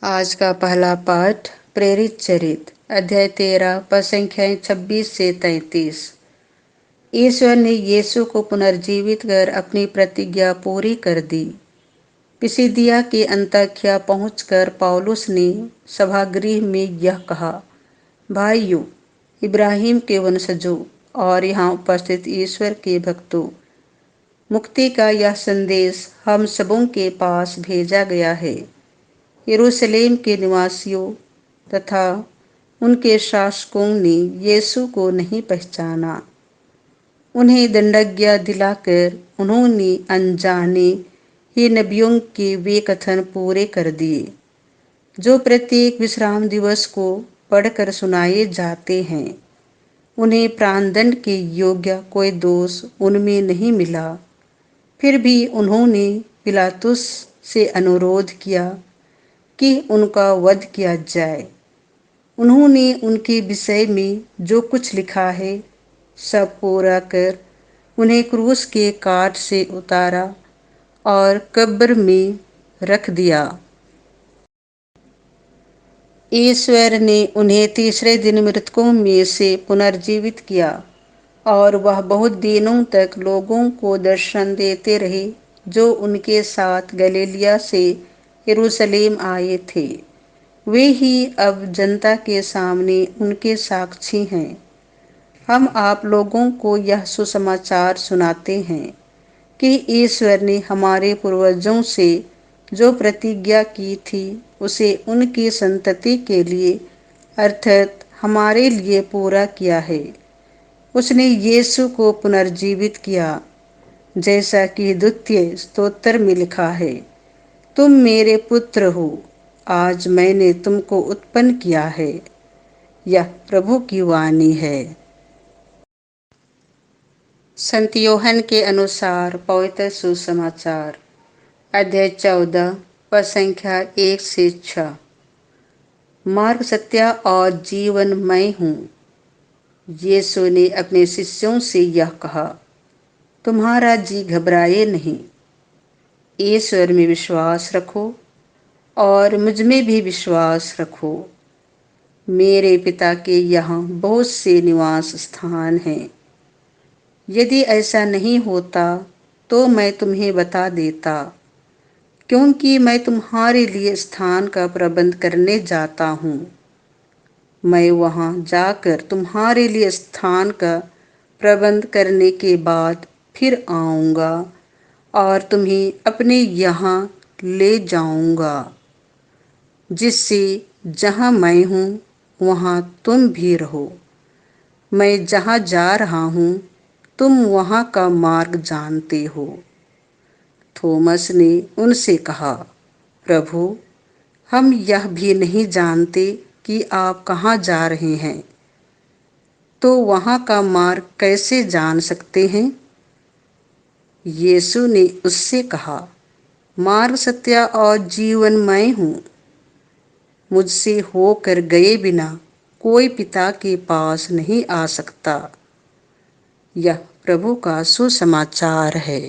आज का पहला पाठ प्रेरित चरित्र अध्याय 13 पद संख्याएं 26 से 33। ईश्वर ने यीशु को पुनर्जीवित कर अपनी प्रतिज्ञा पूरी कर दी। पिसिदिया के अंताख्या पहुंचकर पौलुस ने सभागृह में यह कहा, भाइयों, इब्राहिम के वंशजों और यहाँ उपस्थित ईश्वर के भक्तों, मुक्ति का यह संदेश हम सबों के पास भेजा गया है। यरूशलेम के निवासियों तथा उनके शासकों ने यीशु को नहीं पहचाना। उन्हें दंडाज्ञा दिलाकर उन्होंने अनजाने ही नबियों के वे कथन पूरे कर दिए जो प्रत्येक विश्राम दिवस को पढ़कर सुनाए जाते हैं। उन्हें प्राणदंड के योग्य कोई दोष उनमें नहीं मिला। फिर भी उन्होंने पिलातुस से अनुरोध किया कि उनका वध किया जाए। उन्होंने उनके विषय में जो कुछ लिखा है सब पूरा कर उन्हें क्रूस के काट से उतारा और कब्र में रख दिया। ईश्वर ने उन्हें तीसरे दिन मृतकों में से पुनर्जीवित किया और वह बहुत दिनों तक लोगों को दर्शन देते रहे जो उनके साथ गलीलिया से यरूशलेम आए थे। वे ही अब जनता के सामने उनके साक्षी हैं। हम आप लोगों को यह सुसमाचार सुनाते हैं कि ईश्वर ने हमारे पूर्वजों से जो प्रतिज्ञा की थी उसे उनकी संतति के लिए अर्थात हमारे लिए पूरा किया है। उसने यीशु को पुनर्जीवित किया, जैसा कि द्वितीय स्तोत्र में लिखा है, तुम मेरे पुत्र हो, आज मैंने तुमको उत्पन्न किया है। यह प्रभु की वाणी है। संत यूहन्ना के अनुसार पवित्र सुसमाचार अध्याय 14 पद संख्या 1 से 6। मार्ग, सत्य और जीवन मैं हूँ। यीशु ने अपने शिष्यों से यह कहा, तुम्हारा जी घबराए नहीं। ईश्वर में विश्वास रखो और मुझ में भी विश्वास रखो। मेरे पिता के यहाँ बहुत से निवास स्थान हैं। यदि ऐसा नहीं होता तो मैं तुम्हें बता देता, क्योंकि मैं तुम्हारे लिए स्थान का प्रबंध करने जाता हूँ। मैं वहाँ जाकर तुम्हारे लिए स्थान का प्रबंध करने के बाद फिर आऊँगा और तुम्हें अपने यहाँ ले जाऊँगा, जिससे जहाँ मैं हूँ वहाँ तुम भी रहो। मैं जहाँ जा रहा हूँ तुम वहाँ का मार्ग जानते हो। थोमस ने उनसे कहा, प्रभु, हम यह भी नहीं जानते कि आप कहाँ जा रहे हैं, तो वहाँ का मार्ग कैसे जान सकते हैं? यीशु ने उससे कहा, मार्ग, सत्य और जीवन मैं हूँ। मुझसे होकर गए बिना कोई पिता के पास नहीं आ सकता। यह प्रभु का सुसमाचार है।